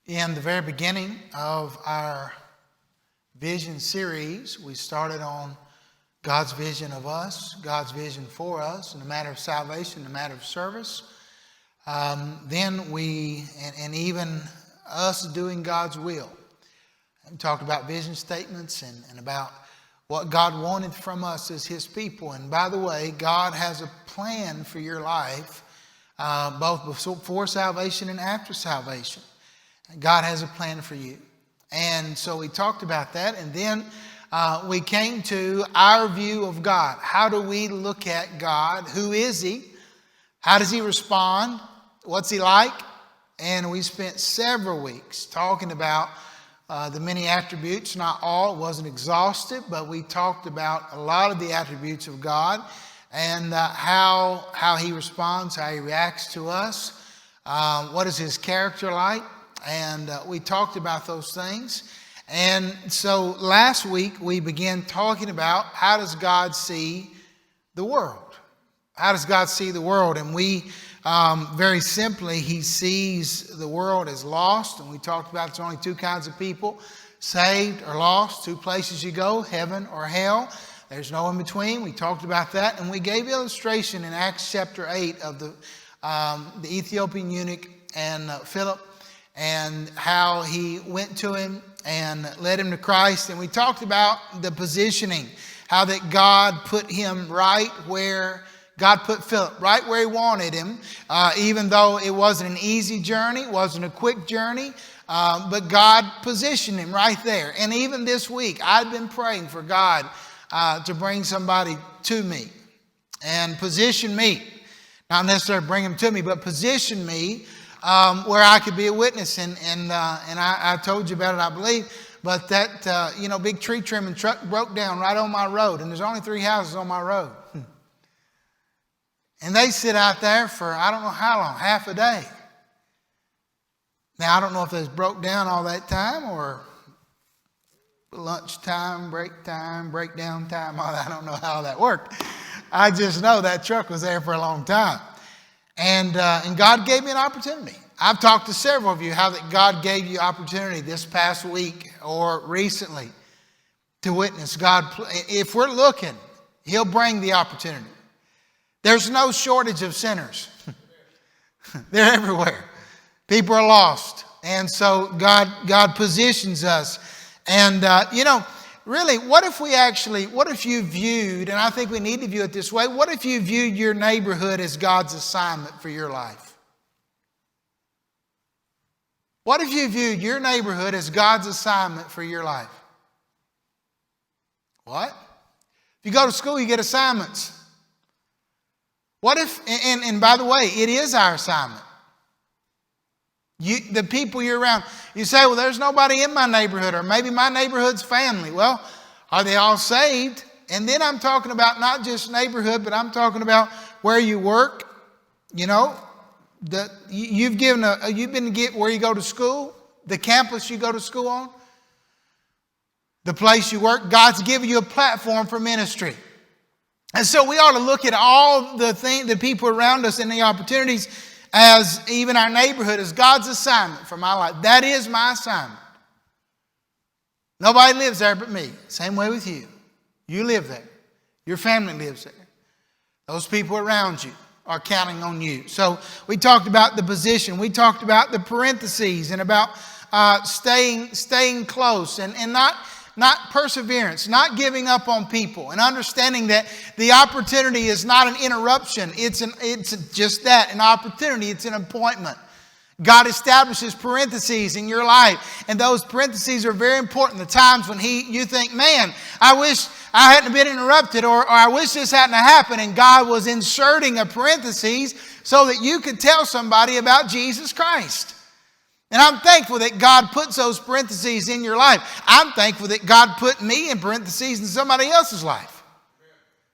In the very beginning of our vision series, we started on God's vision of us, God's vision for us in the matter of salvation, in the matter of service. Then we, and even us doing God's will. We talked about vision statements and about what God wanted from us as His people. And by the way, God has a plan for your life, both before salvation and after salvation. God has a plan for you. And so we talked about that. And then we came to our view of God. How do we look at God? Who is He? How does He respond? What's He like? And we spent several weeks talking about the many attributes, not all. It wasn't exhaustive, but we talked about a lot of the attributes of God and how He responds, how He reacts to us. What is His character like? And we talked about those things. And so last week we began talking about how does God see the world? How does God see the world? And we, very simply, He sees the world as lost. And we talked about there's only two kinds of people, saved or lost. Two places you go, heaven or hell. There's no in between. We talked about that. And we gave illustration in Acts chapter 8 of the Ethiopian eunuch and Philip, and how he went to him and led him to Christ. And we talked about the positioning, how that God put him right where God put Philip, right where He wanted him, even though it wasn't an easy journey, it wasn't a quick journey, but God positioned him right there. And even this week, I've been praying for God to bring somebody to me and position me. Not necessarily bring them to me, but position me where I could be a witness. And I told you about it, I believe. But that, big tree trimming truck broke down right on my road. And there's only 3 houses on my road. And they sit out there for I don't know how long, half a day. Now, I don't know if they broke down all that time or lunchtime, breakdown time. I don't know how that worked. I just know that truck was there for a long time. And God gave me an opportunity. I've talked to several of you how that God gave you opportunity this past week or recently to witness God. If we're looking, He'll bring the opportunity. There's no shortage of sinners. They're everywhere. People are lost. And so God positions us. And, really, what if you viewed, and I think we need to view it this way, what if you viewed your neighborhood as God's assignment for your life? What if you viewed your neighborhood as God's assignment for your life? What? If you go to school, you get assignments. What if, and by the way, it is our assignment. The people you're around, you say, well, there's nobody in my neighborhood, or maybe my neighborhood's family. Well, are they all saved? And then I'm talking about not just neighborhood, but I'm talking about where you work. You've been to get where you go to school, the campus you go to school on, the place you work. God's given you a platform for ministry. And so we ought to look at all the people around us and the opportunities as even our neighborhood as God's assignment for my life. That is my assignment. Nobody lives there but me. Same way with you. You live there. Your family lives there. Those people around you are counting on you. So we talked about the position. We talked about the parentheses and about staying close and not perseverance, not giving up on people, and understanding that the opportunity is not an interruption. It's just that, an opportunity. It's an appointment. God establishes parentheses in your life, and those parentheses are very important. The times when you think, man, I wish I hadn't been interrupted, or I wish this hadn't happened, and God was inserting a parentheses so that you could tell somebody about Jesus Christ. And I'm thankful that God puts those parentheses in your life. I'm thankful that God put me in parentheses in somebody else's life.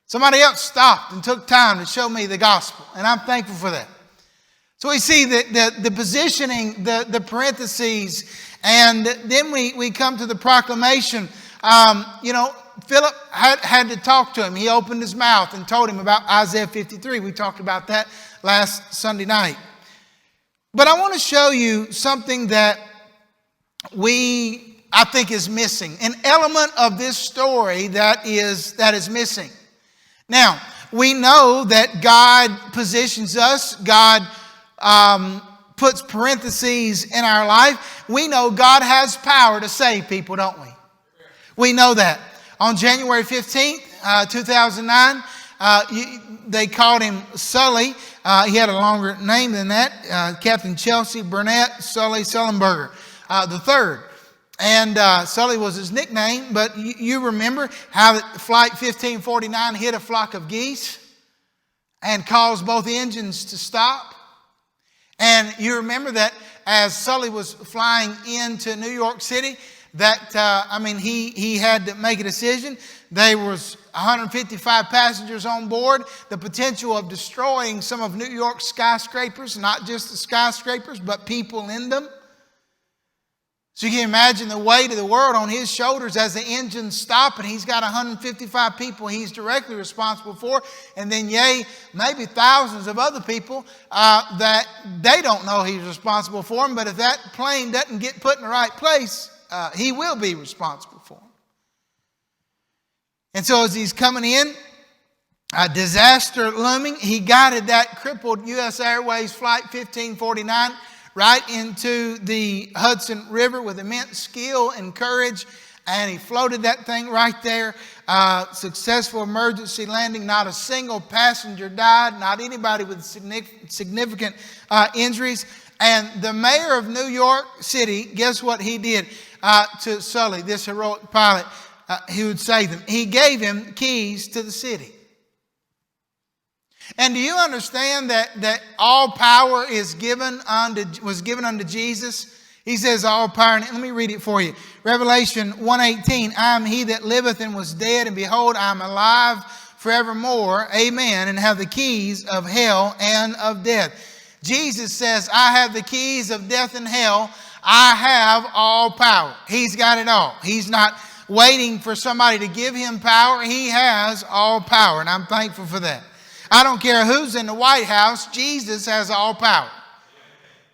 Somebody else stopped and took time to show me the gospel. And I'm thankful for that. So we see that the positioning, the parentheses, and then we come to the proclamation. Philip had to talk to him. He opened his mouth and told him about Isaiah 53. We talked about that last Sunday night. But I want to show you something that I think is missing. An element of this story that is missing. Now, we know that God positions us. God puts parentheses in our life. We know God has power to save people, don't we? We know that. On January 15th, 2009, they called him Sully. He had a longer name than that. Captain Chelsea Burnett Sully Sullenberger the third. And Sully was his nickname, but you remember how Flight 1549 hit a flock of geese and caused both engines to stop. And you remember that as Sully was flying into New York City, he had to make a decision. There was 155 passengers on board. The potential of destroying some of New York's skyscrapers, not just the skyscrapers, but people in them. So you can imagine the weight of the world on his shoulders as the engines stop, and he's got 155 people he's directly responsible for, and then maybe thousands of other people that they don't know he's responsible for them, but if that plane doesn't get put in the right place, he will be responsible for them. And so as he's coming in, a disaster looming, he guided that crippled U.S. Airways Flight 1549 right into the Hudson River with immense skill and courage. And he floated that thing right there. Successful emergency landing. Not a single passenger died. Not anybody with significant injuries. And the mayor of New York City, guess what he did to Sully, this heroic pilot? He would save him. He gave him keys to the city. And do you understand that all power was given unto Jesus? He says all power. And let me read it for you. Revelation 1:18. I am he that liveth and was dead, and behold, I am alive forevermore. Amen. And have the keys of hell and of death. Jesus says, I have the keys of death and hell. I have all power. He's got it all. He's not waiting for somebody to give him power. He has all power. And I'm thankful for that. I don't care who's in the White House, Jesus has all power.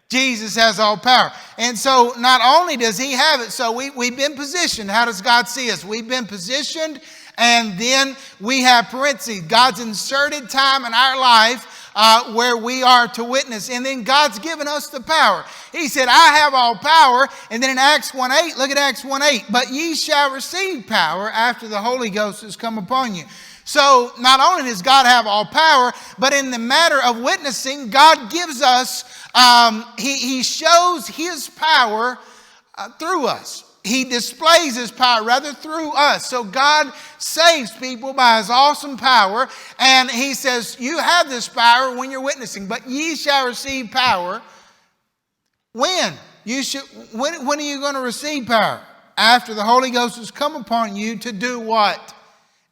Jesus has all power. And so not only does he have it, so we've been positioned. How does God see us? We've been positioned, and then we have parentheses. God's inserted time in our life where we are to witness. And then God's given us the power. He said, I have all power. And then in Acts 1:8, look at Acts 1:8. But ye shall receive power after the Holy Ghost has come upon you. So not only does God have all power, but in the matter of witnessing, God gives us, he shows his power through us. He displays his power rather through us. So God saves people by his awesome power. And he says, you have this power when you're witnessing, but ye shall receive power. When? When are you going to receive power? After the Holy Ghost has come upon you to do what?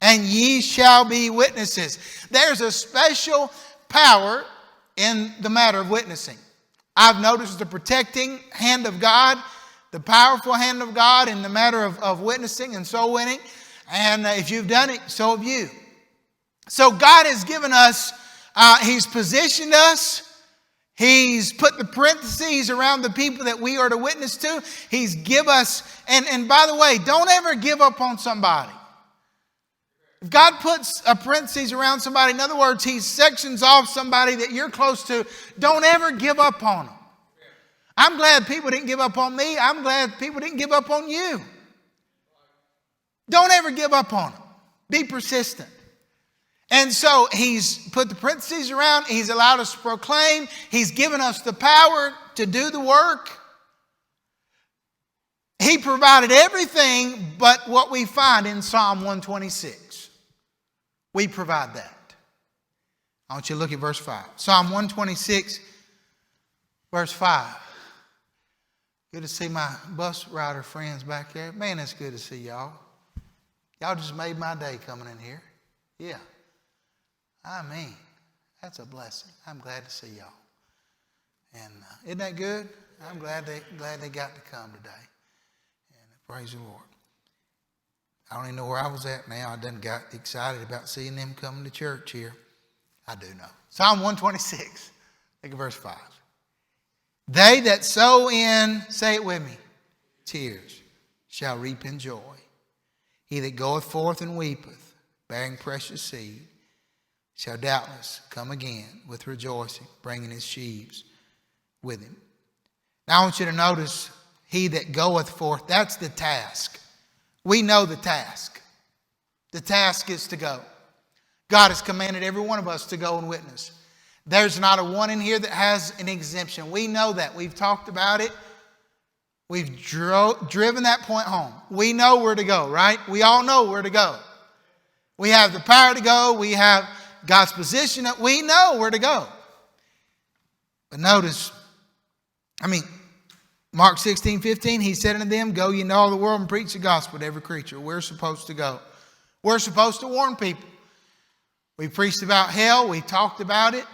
And ye shall be witnesses. There's a special power in the matter of witnessing. I've noticed the protecting hand of God, the powerful hand of God in the matter of witnessing and soul winning. And if you've done it, so have you. So God has given us, he's positioned us. He's put the parentheses around the people that we are to witness to. He's give us, and by the way, don't ever give up on somebody. If God puts a parentheses around somebody, in other words, he sections off somebody that you're close to, don't ever give up on them. I'm glad people didn't give up on me. I'm glad people didn't give up on you. Don't ever give up on them. Be persistent. And so he's put the parentheses around. He's allowed us to proclaim. He's given us the power to do the work. He provided everything but what we find in Psalm 126. We provide that. I want you to look at verse 5. Psalm 126, verse 5. Good to see my bus rider friends back there. Man, it's good to see y'all. Y'all just made my day coming in here. Yeah. I mean, that's a blessing. I'm glad to see y'all. And isn't that good? I'm glad they got to come today. And praise the Lord. I don't even know where I was at now. I done got excited about seeing them coming to church here. I do know. Psalm 126, look at verse 5. They that sow in, say it with me, tears shall reap in joy. He that goeth forth and weepeth, bearing precious seed, shall doubtless come again with rejoicing, bringing his sheaves with him. Now I want you to notice, he that goeth forth, that's the task. We know the task. The task is to go. God has commanded every one of us to go and witness. There's not a one in here that has an exemption. We know that. We've talked about it. We've driven that point home. We know where to go, right? We all know where to go. We have the power to go. We have God's position. We know where to go. But notice, Mark 16:15, he said unto them, go ye into all the world and preach the gospel to every creature. We're supposed to go. We're supposed to warn people. We preached about hell. We talked about it.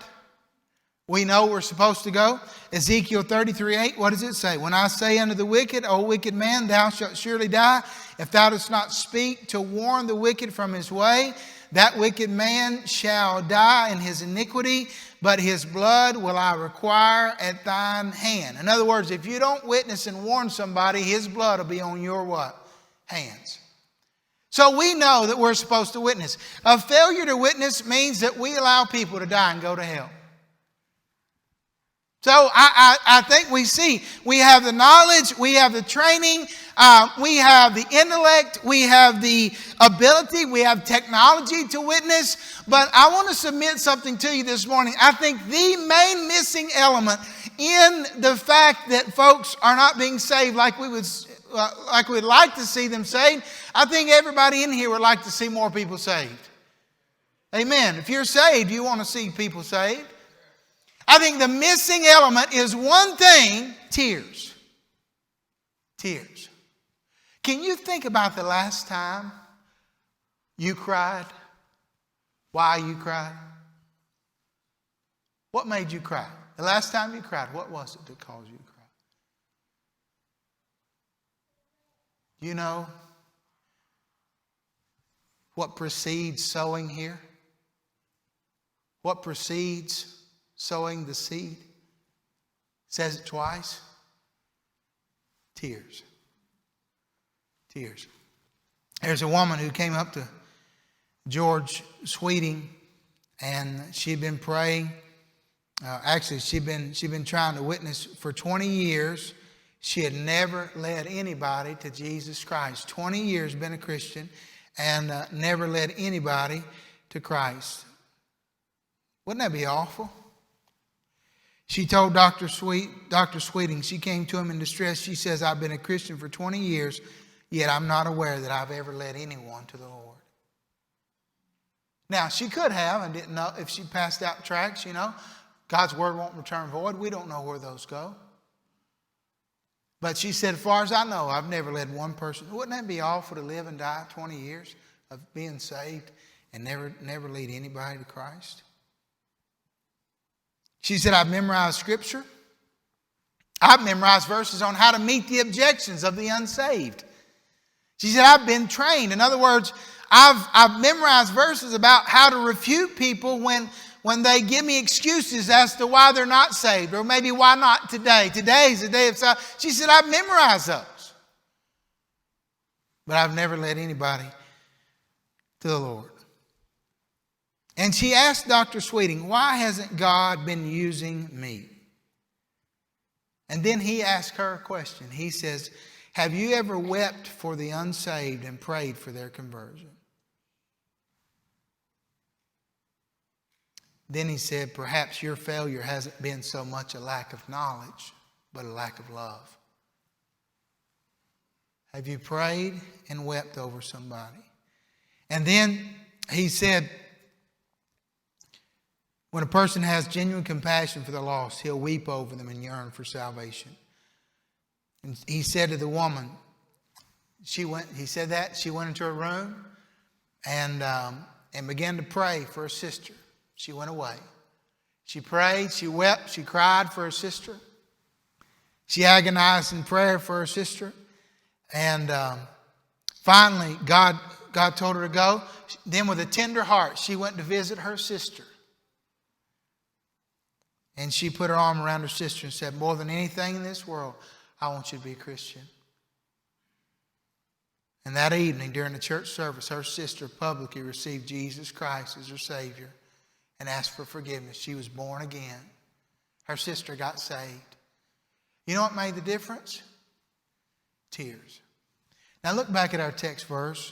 We know we're supposed to go. Ezekiel 33:8, what does it say? When I say unto the wicked, O wicked man, thou shalt surely die, if thou dost not speak to warn the wicked from his way, that wicked man shall die in his iniquity, but his blood will I require at thine hand. In other words, if you don't witness and warn somebody, his blood will be on your what? Hands. So we know that we're supposed to witness. A failure to witness means that we allow people to die and go to hell. So I think we see, we have the knowledge, we have the training, we have the intellect, we have the ability, we have technology to witness. But I want to submit something to you this morning. I think the main missing element in the fact that folks are not being saved like we'd like to see them saved, I think everybody in here would like to see more people saved. Amen. If you're saved, you want to see people saved. I think the missing element is one thing, tears. Tears. Can you think about the last time you cried? Why you cried? What made you cry? The last time you cried, what was it that caused you to cry? You know what precedes sowing here? What precedes sowing the seed? It says it twice. Tears. Tears. There's a woman who came up to George Sweeting, and she'd been praying. Actually, she'd been trying to witness for 20 years. She had never led anybody to Jesus Christ. 20 years been a Christian and never led anybody to Christ. Wouldn't that be awful? She told Dr. Sweeting, she came to him in distress. She says, I've been a Christian for 20 years, yet I'm not aware that I've ever led anyone to the Lord. Now, she could have and didn't know if she passed out tracts, God's word won't return void. We don't know where those go. But she said, as far as I know, I've never led one person. Wouldn't that be awful to live and die 20 years of being saved and never lead anybody to Christ? She said, I've memorized scripture. I've memorized verses on how to meet the objections of the unsaved. She said, I've been trained. In other words, I've memorized verses about how to refute people when they give me excuses as to why they're not saved, or maybe why not today. Today's the day of salvation. She said, I've memorized those. But I've never led anybody to the Lord. And she asked Dr. Sweeting, why hasn't God been using me? And then he asked her a question. He says, have you ever wept for the unsaved and prayed for their conversion? Then he said, perhaps your failure hasn't been so much a lack of knowledge, but a lack of love. Have you prayed and wept over somebody? And then he said, when a person has genuine compassion for the lost, he'll weep over them and yearn for salvation. And he said to the woman, she went into her room and began to pray for her sister. She went away. She prayed, she wept, she cried for her sister. She agonized in prayer for her sister. And finally, God told her to go. Then with a tender heart, she went to visit her sister. And she put her arm around her sister and said, more than anything in this world, I want you to be a Christian. And that evening during the church service, her sister publicly received Jesus Christ as her Savior and asked for forgiveness. She was born again. Her sister got saved. You know what made the difference? Tears. Now look back at our text verse.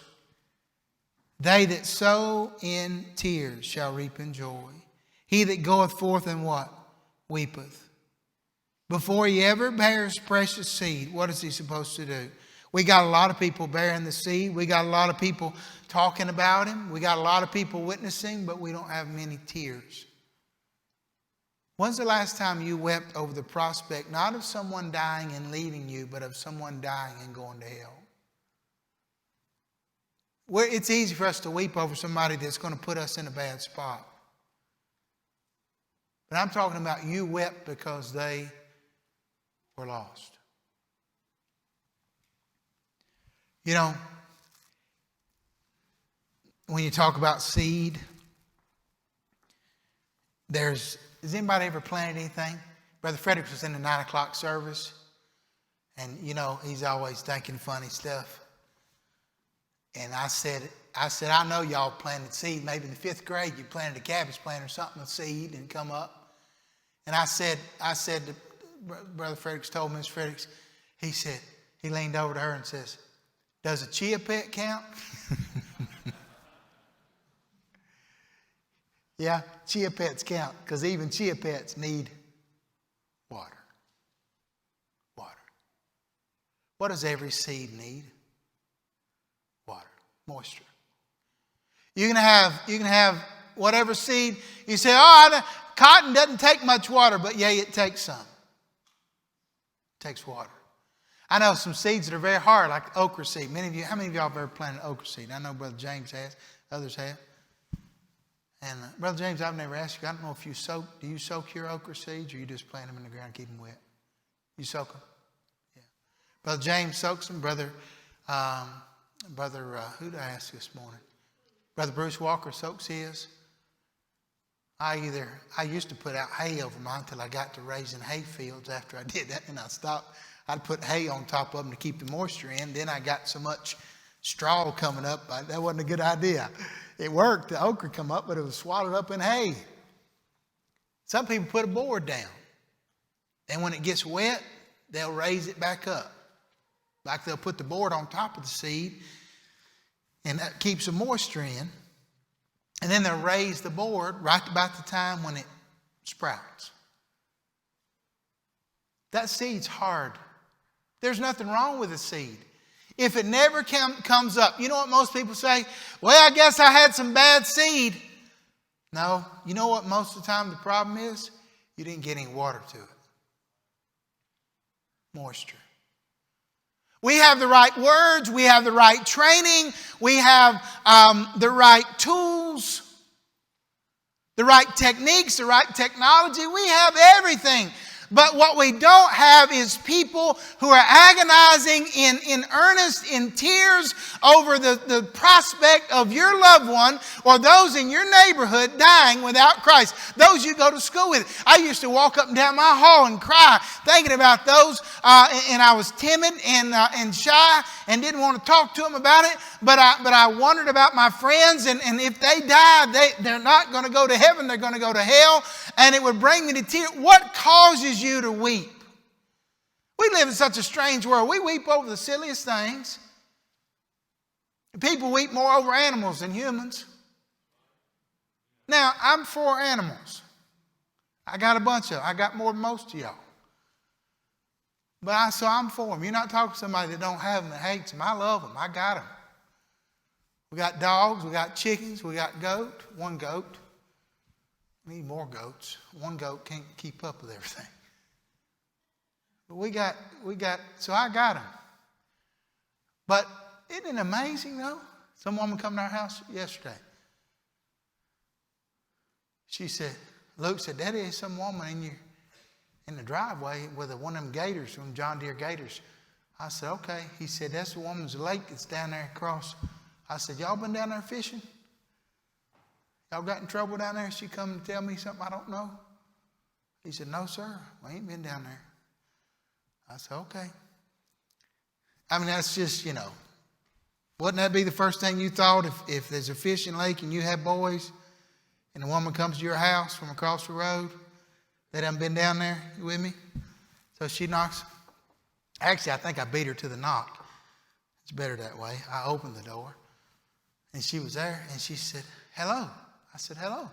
They that sow in tears shall reap in joy. He that goeth forth in what? Weepeth. Before he ever bears precious seed, what is he supposed to do? We got a lot of people bearing the seed. We got a lot of people talking about him. We got a lot of people witnessing, but we don't have many tears. When's the last time you wept over the prospect, not of someone dying and leaving you, but of someone dying and going to hell? It's easy for us to weep over somebody that's going to put us in a bad spot. But I'm talking about you wept because they were lost. You know, when you talk about seed, has anybody ever planted anything? Brother Frederick was in the 9 o'clock service, and you know, he's always thinking funny stuff. And I said, I know y'all planted seed. Maybe in the 5th grade you planted a cabbage plant or something, a seed, and come up. And I said, Brother Fredericks told Miss Fredericks, he leaned over to her and says, does a chia pet count? Yeah, chia pets count, because even chia pets need water. Water. What does every seed need? Water, moisture. You can have whatever seed. You say, cotton doesn't take much water, but yeah, it takes some. It takes water. I know some seeds that are very hard, like okra seed. How many of y'all have ever planted okra seed? I know Brother James has. Others have. And Brother James, I've never asked you. I don't know if do you soak your okra seeds, or you just plant them in the ground and keep them wet? You soak them? Yeah. Brother James soaks them. Brother, who did I ask this morning? Brother Bruce Walker soaks his. I used to put out hay over mine until I got to raising hay fields. After I did that, and I stopped. I'd put hay on top of them to keep the moisture in. Then I got so much straw coming up, that wasn't a good idea. It worked. The okra come up, but it was swallowed up in hay. Some people put a board down. And when it gets wet, they'll raise it back up. Like they'll put the board on top of the seed, and that keeps the moisture in. And then they'll raise the board right about the time when it sprouts. That seed's hard. There's nothing wrong with a seed. If it never comes up, you know what most people say? Well, I guess I had some bad seed. No, you know what most of the time the problem is? You didn't get any water to it. Moisture. We have the right words. We have the right training. We have the right tools, the right techniques, the right technology. We have everything. But what we don't have is people who are agonizing in earnest, in tears over the prospect of your loved one or those in your neighborhood dying without Christ. Those you go to school with. I used to walk up and down my hall and cry thinking about those, and I was timid and shy and didn't want to talk to them about it. But I wondered about my friends, and if they die, they're not going to go to heaven, they're going to go to hell. And it would bring me to tears. What causes you to weep? We live in such a strange world. We weep over the silliest things. People weep more over animals than humans. Now, I'm for animals. I got a bunch of them. I got more than most of y'all. So I'm for them. You're not talking to somebody that don't have them and hates them. I love them. I got them. We got dogs. We got chickens. We got one goat. We need more goats. One goat can't keep up with everything. But so I got them. But isn't it amazing though? Some woman come to our house yesterday. She said, Luke said, Daddy, there's some woman in the driveway with one of them gators, from John Deere gators. I said, okay. He said, that's the woman's lake that's down there across. I said, y'all been down there fishing? Y'all got in trouble down there? She come to tell me something I don't know? He said, no, sir. We ain't been down there. I said, okay. I mean, that's just, Wouldn't that be the first thing you thought if there's a fishing lake and you have boys and a woman comes to your house from across the road? They done been down there. You with me? So she knocks. Actually, I think I beat her to the knock. It's better that way. I opened the door. And she was there. And she said, hello. I said, hello.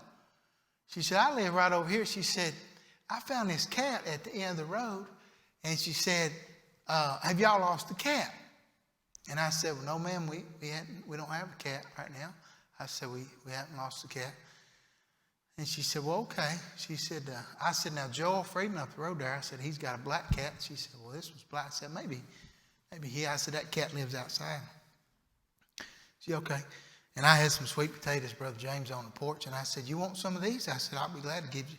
She said, I live right over here. She said, I found this cat at the end of the road. And she said, have y'all lost the cat? And I said, well, no, ma'am, we don't have a cat right now. I said, we haven't lost the cat. And she said, well, okay. She said, I said, now, Joel Friedman up the road there, I said, he's got a black cat. She said, well, this was black. I said, maybe he. I said, that cat lives outside. She said, okay. And I had some sweet potatoes, Brother James, on the porch. And I said, you want some of these? I said, I'll be glad to give you.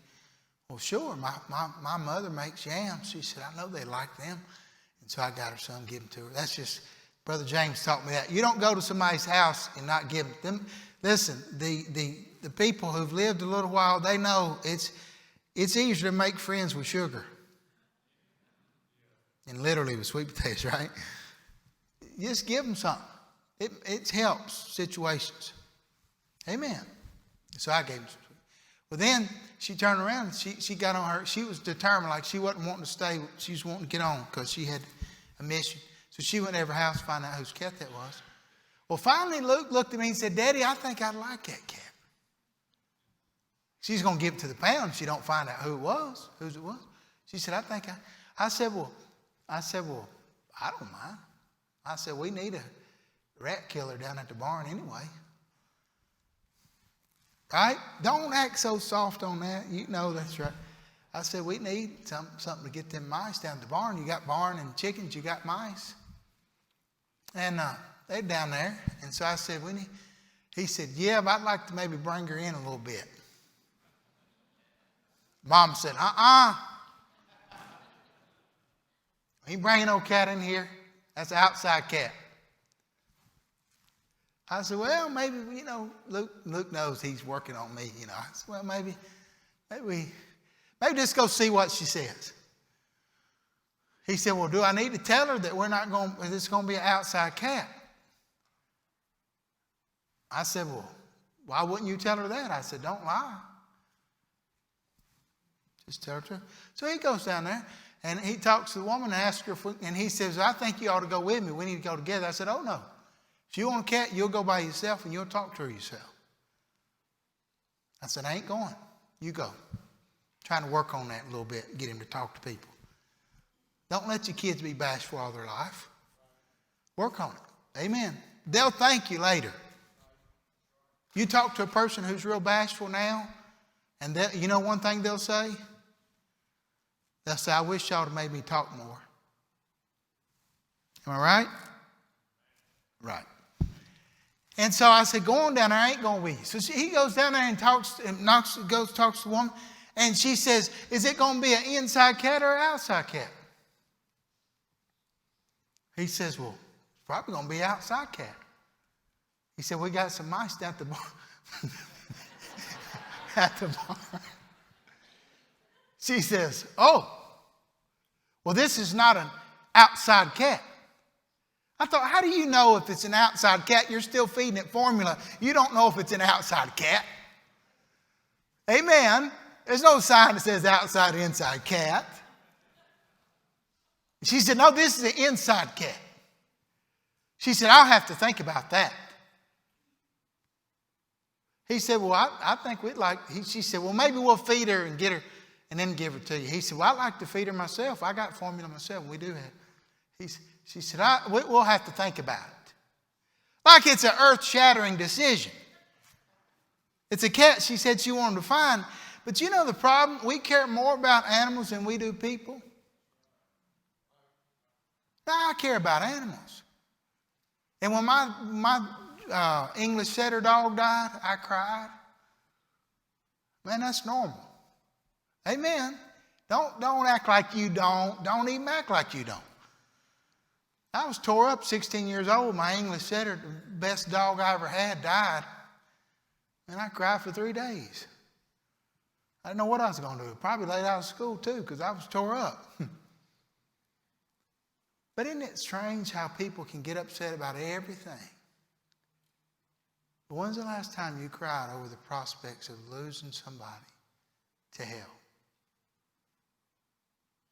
Well, sure. My mother makes yams. She said, I know they like them. And so I got her some, give them to her. That's just, Brother James taught me that. You don't go to somebody's house and not give them. Listen, the people who've lived a little while, they know it's easier to make friends with sugar. And literally with sweet potatoes, right? Just give them something. It helps situations. Amen. So I gave them some. Well, then she turned around and she got on her. She was determined, like she wasn't wanting to stay. She was wanting to get on because she had a mission. So she went to every house to find out whose cat that was. Well, finally Luke looked at me and said, Daddy, I think I'd like that cat. She's going to give it to the pound if she don't find out whose it was. She said, I said, well, I don't mind. I said, we need a rat killer down at the barn anyway. Right? Don't act so soft on that. You know that's right. I said, we need something to get them mice down at the barn. You got barn and chickens, you got mice. And they're down there. And so I said, he said, yeah, but I'd like to maybe bring her in a little bit. Mom said, You bring no cat in here. That's an outside cat. I said, well, maybe, Luke knows he's working on me, I said, well, maybe just go see what she says. He said, well, do I need to tell her that this is going to be an outside cat? I said, well, why wouldn't you tell her that? I said, don't lie. Just tell her to. So he goes down there and he talks to the woman and asks her, and he says, I think you ought to go with me. We need to go together. I said, oh, no. If you want a cat, you'll go by yourself and you'll talk to her yourself. I said, I ain't going. You go. Trying to work on that a little bit, get him to talk to people. Don't let your kids be bashful all their life. Work on it. Amen. They'll thank you later. You talk to a person who's real bashful now, and you know one thing they'll say? They'll say, I wish y'all had made me talk more. Am I right? Right. And so I said, go on down there, I ain't going with you. So he goes down there and talks to the woman, and she says, is it going to be an inside cat or an outside cat? He says, well, it's probably going to be an outside cat. He said, we got some mice down at the barn. At the barn. She says, oh, well, this is not an outside cat. I thought, how do you know if it's an outside cat? You're still feeding it formula. You don't know if it's an outside cat. Amen. There's no sign that says outside, inside cat. She said, no, this is an inside cat. She said, I'll have to think about that. He said, well, I think we'd like, she said, well, maybe we'll feed her and get her and then give her to you. He said, well, I'd like to feed her myself. I got formula myself. We do have. She said, we'll have to think about it. Like it's an earth-shattering decision. It's a cat she said she wanted to find. But you know the problem? We care more about animals than we do people. Now, I care about animals. And when my English setter dog died, I cried. Man, that's normal. Amen. Don't act like you don't. Don't even act like you don't. I was tore up 16 years old. My English setter, the best dog I ever had, died. And I cried for 3 days. I didn't know what I was going to do. Probably laid out of school too because I was tore up. But isn't it strange how people can get upset about everything? But when's the last time you cried over the prospects of losing somebody to hell?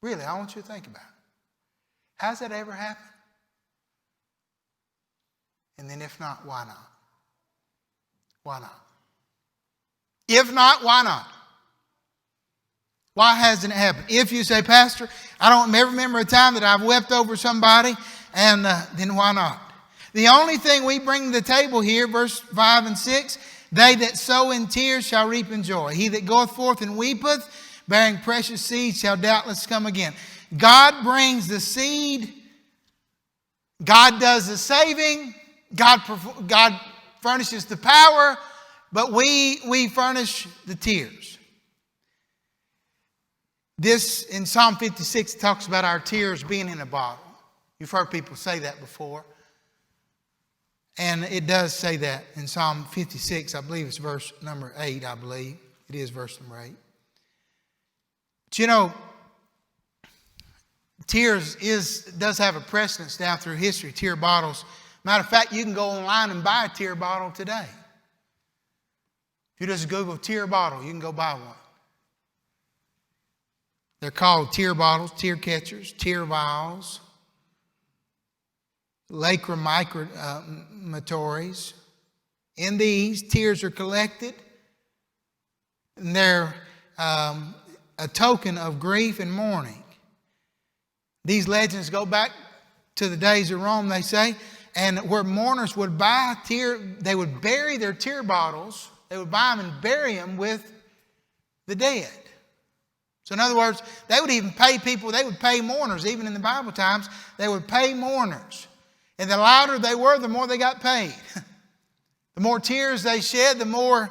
Really, I want you to think about it. Has that ever happened? And then if not, why not? Why not? If not, why not? Why hasn't it happened? If you say, Pastor, I don't ever remember a time that I've wept over somebody, and then why not? The only thing we bring to the table here, verse 5 and 6, they that sow in tears shall reap in joy. He that goeth forth and weepeth, bearing precious seed, shall doubtless come again. God brings the seed. God does the saving. God furnishes the power, but we furnish the tears. This, in Psalm 56, talks about our tears being in a bottle. You've heard people say that before. And it does say that in Psalm 56. I believe it's verse number 8, I believe. It is verse number 8. But you know, tears does have a precedence down through history, tear bottles. Matter of fact, you can go online and buy a tear bottle today. If you just Google tear bottle, you can go buy one. They're called tear bottles, tear catchers, tear vials, lachrymatories. In these, tears are collected, and they're a token of grief and mourning. These legends go back to the days of Rome, they say, and where mourners would they would bury their tear bottles, they would buy them and bury them with the dead. So in other words, they would even pay people, they would pay mourners, even in the Bible times, they would pay mourners. And the louder they were, the more they got paid. The more tears they shed, the more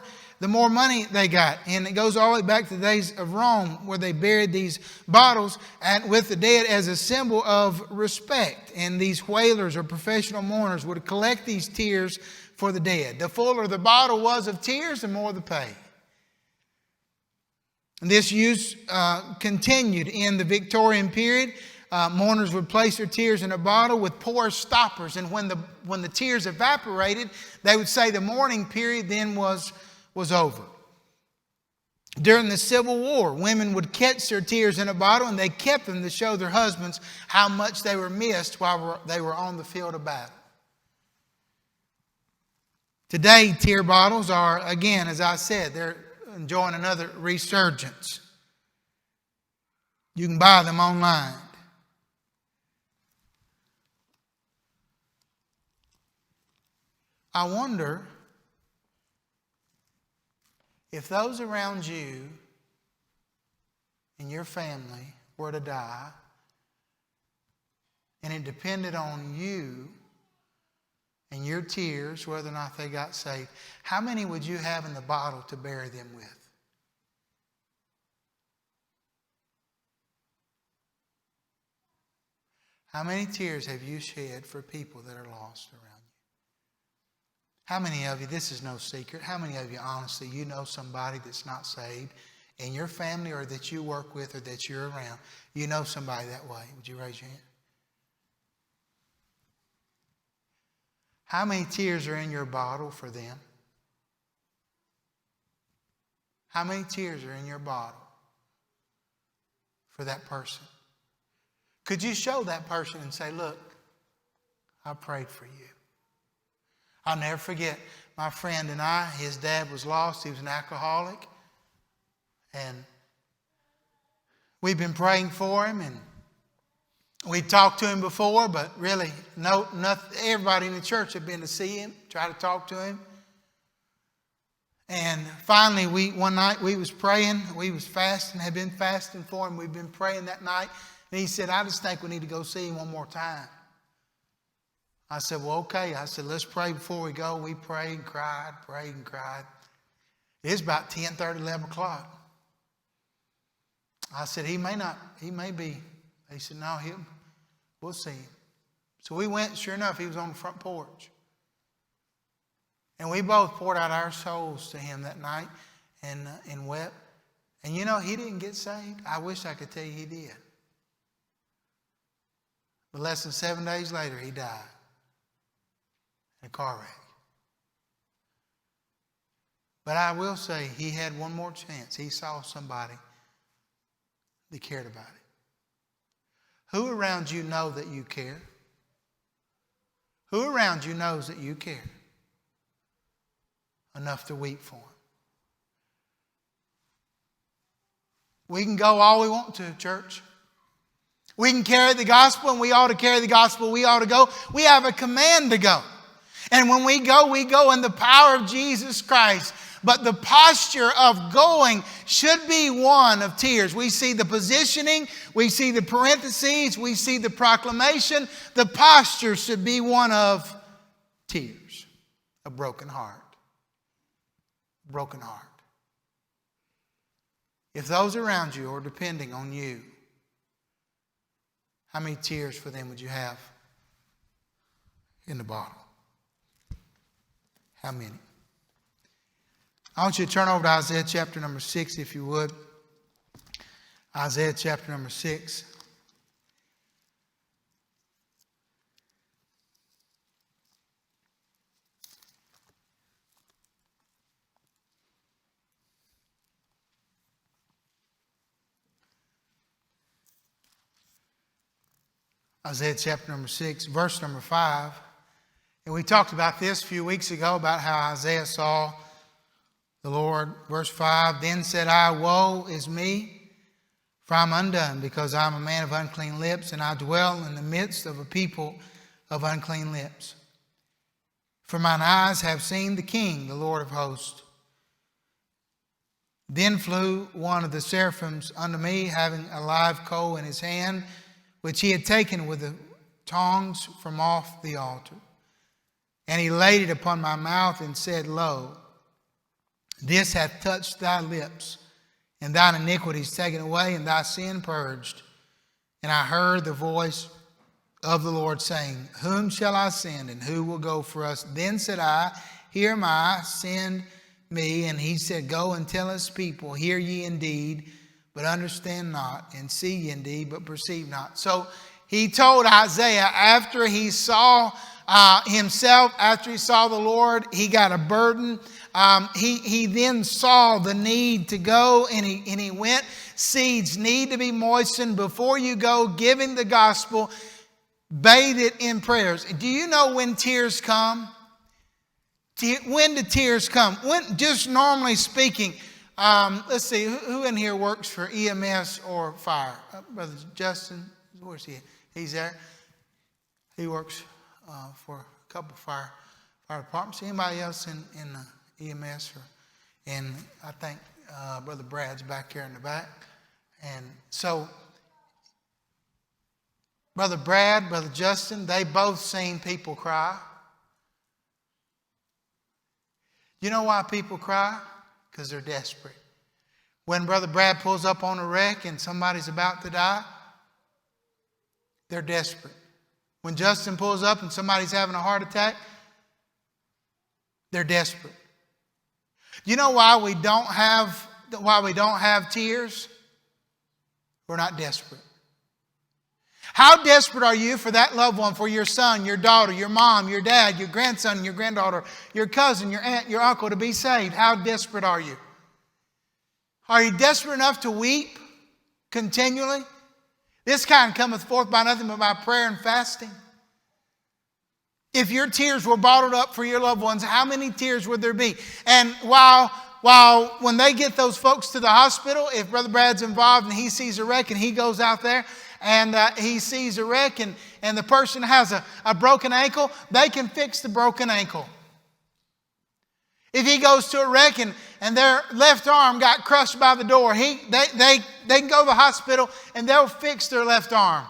money they got. And it goes all the way back to the days of Rome, where they buried these bottles and with the dead as a symbol of respect. And these wailers or professional mourners would collect these tears for the dead. The fuller the bottle was of tears, the more the pay. And this use continued in the Victorian period. Mourners would place their tears in a bottle with porous stoppers, and when the tears evaporated, they would say the mourning period then was over. During the Civil War, women would catch their tears in a bottle, and they kept them to show their husbands how much they were missed while they were on the field of battle. Today, tear bottles are, again, as I said, they're enjoying another resurgence. You can buy them online. I wonder if those around you and your family were to die and it depended on you and your tears whether or not they got saved, how many would you have in the bottle to bury them with? How many tears have you shed for people that are lost around you? How many of you, this is no secret, how many of you honestly, you know somebody that's not saved in your family or that you work with or that you're around? You know somebody that way. Would you raise your hand? How many tears are in your bottle for them? How many tears are in your bottle for that person? Could you show that person and say, look, I prayed for you. I'll never forget my friend and I, his dad was lost. He was an alcoholic. And we've been praying for him, and we talked to him before, but really, everybody in the church had been to see him, try to talk to him. And finally, one night we was praying. We was fasting, had been fasting for him. We'd been praying that night. And he said, I just think we need to go see him one more time. I said, well, okay. I said, let's pray before we go. We prayed and cried. It was about 10:30, 11 o'clock. I said, he may be. He said, no, we'll see him. So we went, sure enough, he was on the front porch. And we both poured out our souls to him that night and wept. And you know, he didn't get saved. I wish I could tell you he did. But less than 7 days later, he died in a car wreck. But I will say he had one more chance. He saw somebody that cared about it. Who around you know that you care? Who around you knows that you care enough to weep for him? We can go all we want to, church. We can carry the gospel, and we ought to carry the gospel. We ought to go. We have a command to go. And when we go in the power of Jesus Christ. But the posture of going should be one of tears. We see the positioning, we see the parentheses, we see the proclamation. The posture should be one of tears, a broken heart. Broken heart. If those around you are depending on you, how many tears for them would you have in the bottle? How many? I want you to turn over to Isaiah chapter number 6, if you would. Isaiah chapter number 6. Isaiah chapter number 6, verse number 5. And we talked about this a few weeks ago, about how Isaiah saw the Lord. Verse 5, then said I, woe is me, for I'm undone, because I'm a man of unclean lips, and I dwell in the midst of a people of unclean lips. For mine eyes have seen the King, the Lord of hosts. Then flew one of the seraphims unto me, having a live coal in his hand, which he had taken with the tongs from off the altar. And he laid it upon my mouth and said, lo, this hath touched thy lips, and thine iniquities taken away, and thy sin purged. And I heard the voice of the Lord saying, whom shall I send, and who will go for us? Then said I, here am I, send me. And he said, go and tell his people, hear ye indeed, but understand not, and see ye indeed, but perceive not. So he told Isaiah, after he saw himself, after he saw the Lord, he got a burden. He then saw the need to go, and he went. Seeds need to be moistened before you go, giving the gospel. Bathe it in prayers. Do you know when tears come? When do tears come? When, just normally speaking, let's see, who in here works for EMS or fire? Brother Justin, where's he? He's there. He works for a couple of fire departments. Anybody else in EMS? And I think Brother Brad's back here in the back. And so, Brother Brad, Brother Justin, they both seen people cry. You know why people cry? Because they're desperate. When Brother Brad pulls up on a wreck and somebody's about to die, they're desperate. When Justin pulls up and somebody's having a heart attack, they're desperate. You know why we don't have tears? We're not desperate. How desperate are you for that loved one, for your son, your daughter, your mom, your dad, your grandson, your granddaughter, your cousin, your aunt, your uncle to be saved? How desperate are you? Are you desperate enough to weep continually? This kind cometh forth by nothing but by prayer and fasting. If your tears were bottled up for your loved ones, how many tears would there be? And while when they get those folks to the hospital, if Brother Brad's involved and he sees a wreck and he goes out there and he sees a wreck and the person has a broken ankle, they can fix the broken ankle. If he goes to a wreck and their left arm got crushed by the door, they can go to the hospital and they'll fix their left arm.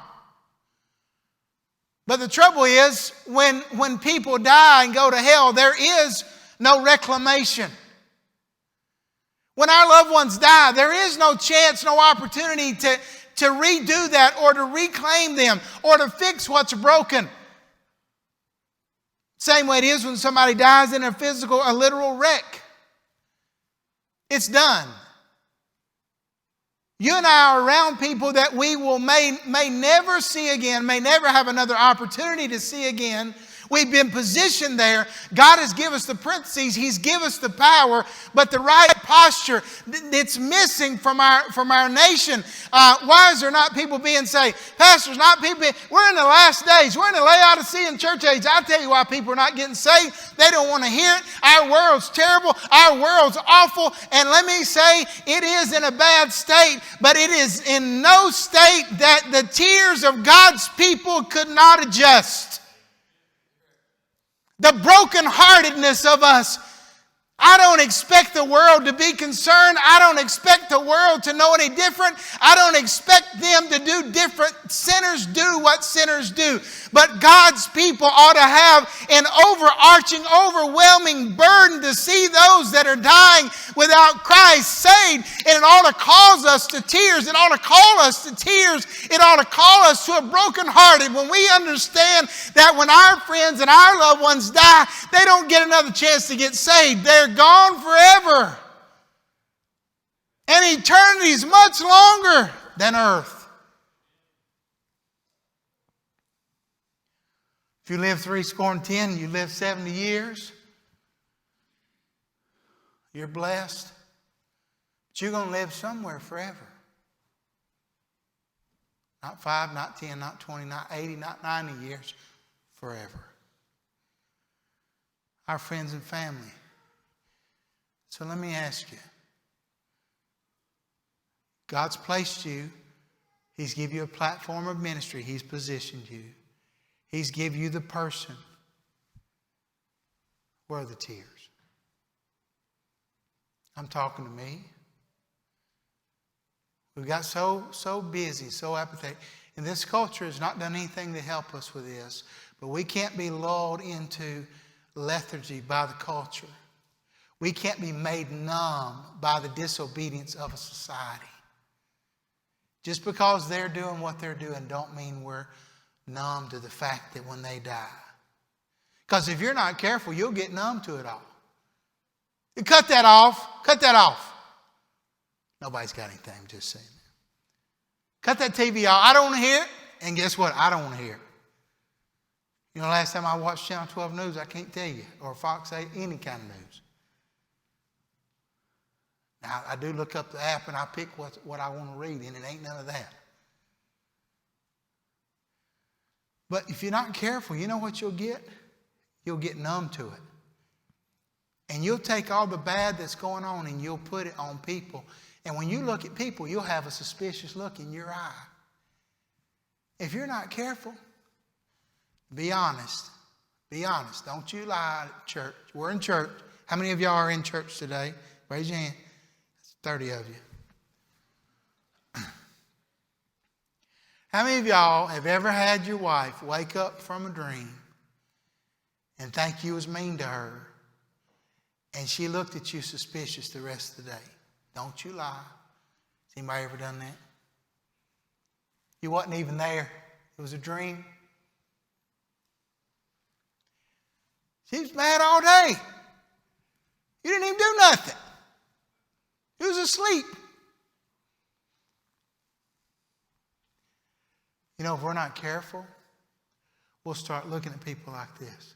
But the trouble is, when people die and go to hell, there is no reclamation. When our loved ones die, there is no chance, no opportunity to redo that or to reclaim them or to fix what's broken. Same way it is when somebody dies in a literal wreck. It's done. You and I are around people that we may never see again, may never have another opportunity to see again. We've been positioned there. God has given us the parentheses. He's given us the power, but the right posture, it's missing from our nation. Why is there not people being saved? Pastors, not people we're in the last days. We're in the Laodicean church age. I'll tell you why people are not getting saved. They don't want to hear it. Our world's terrible. Our world's awful. And let me say, it is in a bad state, but it is in no state that the tears of God's people could not adjust. The brokenheartedness of us. I don't expect the world to be concerned. I don't expect the world to know any different. I don't expect them to do different. Sinners do what sinners do. But God's people ought to have an overarching, overwhelming burden to see those that are dying without Christ saved. And it ought to cause us to tears. It ought to call us to tears. It ought to call us to a brokenhearted when we understand that when our friends and our loved ones die, they don't get another chance to get saved. They're gone forever. And eternity is much longer than earth. If you live 70, you live 70 years, you're blessed. But you're going to live somewhere forever. Not 5, not 10, not 20, not 80, not 90 years. Forever. Our friends and family. So let me ask you. God's placed you. He's given you a platform of ministry. He's positioned you. He's given you the person. Where are the tears? I'm talking to me. We got so busy, so apathetic. And this culture has not done anything to help us with this. But we can't be lulled into lethargy by the culture. We can't be made numb by the disobedience of a society. Just because they're doing what they're doing don't mean we're numb to the fact that when they die. Because if you're not careful, you'll get numb to it all. You cut that off. Cut that off. Nobody's got anything, I'm just saying. Cut that TV off. I don't want to hear it. And guess what? I don't want to hear it. You know, last time I watched Channel 12 News, I can't tell you. Or Fox 8, any kind of news. Now, I do look up the app and I pick what I want to read, and it ain't none of that. But if you're not careful, you know what you'll get? You'll get numb to it. And you'll take all the bad that's going on and you'll put it on people. And when you look at people, you'll have a suspicious look in your eye. If you're not careful, be honest. Be honest. Don't you lie at church. We're in church. How many of y'all are in church today? Raise your hand. That's 30 of you. How many of y'all have ever had your wife wake up from a dream and think you was mean to her and she looked at you suspicious the rest of the day? Don't you lie. Has anybody ever done that? You wasn't even there. It was a dream. She was mad all day. You didn't even do nothing. You was asleep. You know, if we're not careful, we'll start looking at people like this.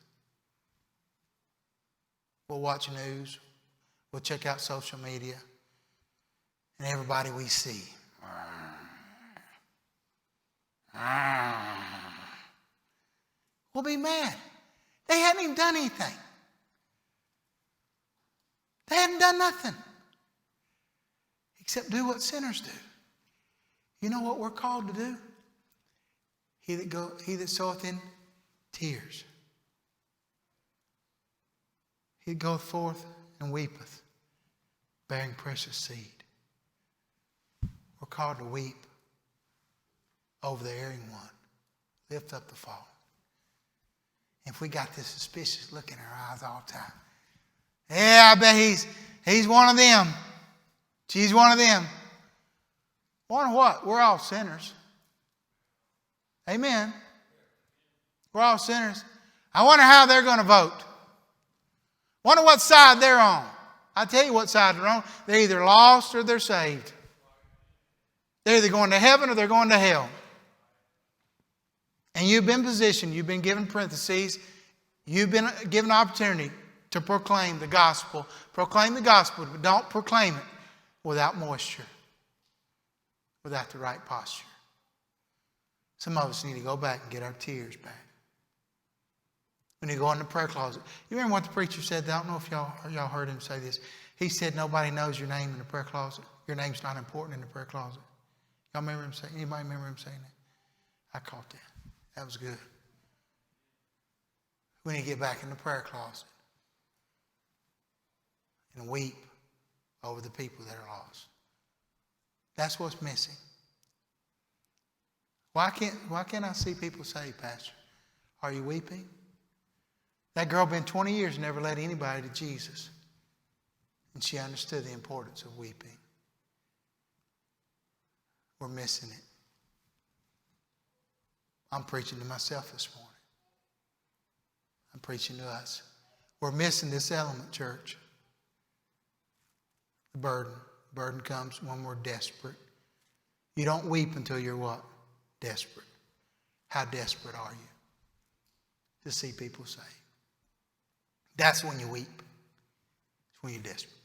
We'll watch news. We'll check out social media. And everybody we see. We'll be mad. They hadn't even done anything. They hadn't done nothing. Except do what sinners do. You know what we're called to do? He that soweth in tears. He goeth forth and weepeth, bearing precious seed. We're called to weep over the erring one. Lift up the fallen. If we got this suspicious look in our eyes all the time. Yeah, I bet he's one of them. She's one of them. One of what? We're all sinners. Amen. We're all sinners. I wonder how they're going to vote. Wonder what side they're on. I tell you what side they're on. They're either lost or they're saved. They're either going to heaven or they're going to hell. And you've been positioned. You've been given parentheses. You've been given an opportunity to proclaim the gospel. Proclaim the gospel, but don't proclaim it without moisture, without the right posture. Some of us need to go back and get our tears back. We need to go in the prayer closet. You remember what the preacher said? I don't know if y'all heard him say this. He said, nobody knows your name in the prayer closet. Your name's not important in the prayer closet. Y'all remember him saying? Anybody remember him saying that? I caught that. That was good. We need to get back in the prayer closet and weep over the people that are lost. That's what's missing. Why can't I see people say, Pastor, are you weeping? That girl been 20 years and never led anybody to Jesus. And she understood the importance of weeping. We're missing it. I'm preaching to myself this morning. I'm preaching to us. We're missing this element, church. The burden. Burden comes when we're desperate. You don't weep until you're what? Desperate. How desperate are you to see people saved? That's when you weep. It's when you're desperate.